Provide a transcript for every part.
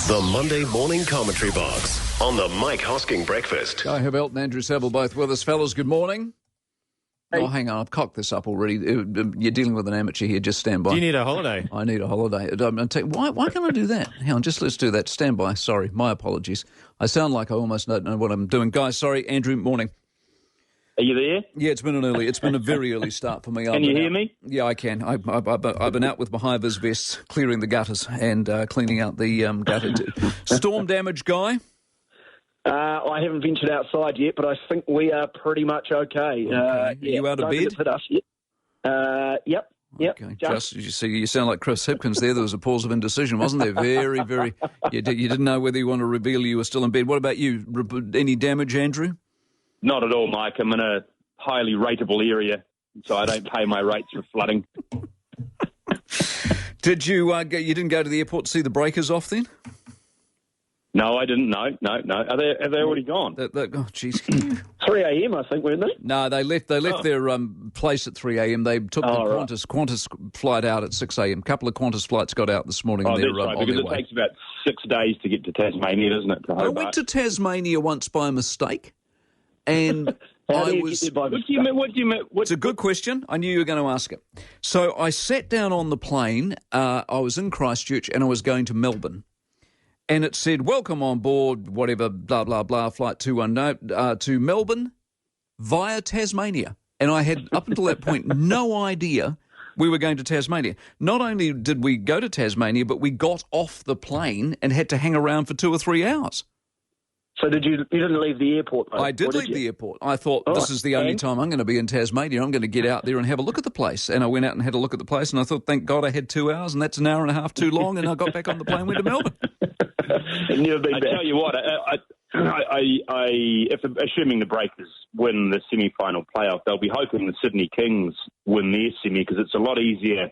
The Monday Morning Commentary Box on the Mike Hosking Breakfast. Guy Heveldt and Andrew Saville both with us. Fellas, good morning. Hey. Oh, hang on, I've cocked this up already. You're dealing with an amateur here. Just stand by. Do you need a holiday? I need a holiday. Why can't I do that? Hang on, let's do that. Stand by. Sorry, my apologies. I sound like I almost don't know what I'm doing. Guys, sorry. Andrew, morning. Are you there? Yeah, it's been a very early start for me. Can you hear me? Yeah, I can. I've been out with my high-vis vests, clearing the gutters and cleaning out the gutter. Storm damage, Guy? I haven't ventured outside yet, but I think we are pretty much okay. Are you out of bed? Hit us yet. Yep. Okay. You sound like Chris Hipkins there. There was a pause of indecision, wasn't there? Very, very. You didn't know whether you want to reveal you were still in bed. What about you? Any damage, Andrew? Not at all, Mike. I'm in a highly rateable area, so I don't pay my rates for flooding. Did you? You didn't go to the airport to see the breakers off then? No, I didn't. No. Have they already gone? Oh, jeez. 3 a.m. I think, weren't they? No, they left their place at 3 a.m. They took the Qantas flight out at 6 a.m. A couple of Qantas flights got out this morning. Oh, that's right, because it takes about 6 days to get to Tasmania, doesn't it? I went to Tasmania once by mistake, and What do you mean? It's a good question. I knew you were going to ask it. So I sat down on the plane. I was in Christchurch, and I was going to Melbourne. And it said, welcome on board, whatever, blah, blah, blah, flight 219 to Melbourne via Tasmania. And I had, up until that point, no idea we were going to Tasmania. Not only did we go to Tasmania, but we got off the plane and had to hang around for 2 or 3 hours. So you didn't leave the airport, though? I did leave the airport. I thought, this is the only time I'm going to be in Tasmania. I'm going to get out there and have a look at the place. And I went out and had a look at the place, and I thought, thank God I had 2 hours, and that's an hour and a half too long, and I got back on the plane and went to Melbourne. I tell you what, if assuming the Breakers win the semi-final playoff, they'll be hoping the Sydney Kings win their semi, because it's a lot easier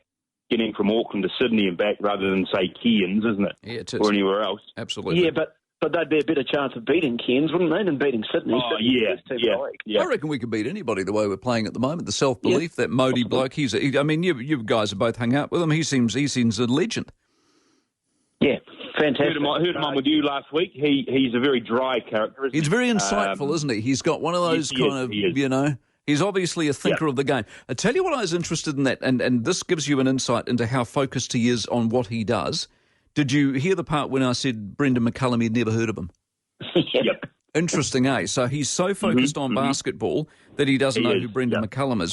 getting from Auckland to Sydney and back rather than, say, Cairns, isn't it? Yeah, it is. Or anywhere else. Absolutely. Yeah, but they'd be a better chance of beating Cairns, wouldn't they, than beating Sydney? Oh, yeah. I reckon we could beat anybody the way we're playing at the moment. The self-belief, that Modi bloke, you guys have both hung out with him. He seems a legend. Yeah, fantastic. Heard him on with you last week. He's a very dry character, isn't he? He's very insightful, isn't he? He's got one of those he's obviously a thinker of the game. I tell you what I was interested in that, and this gives you an insight into how focused he is on what he does. Did you hear the part when I said Brendan McCullum, he'd never heard of him? Yep. Interesting, eh? So he's so focused on basketball that he doesn't know who Brendan McCullum is.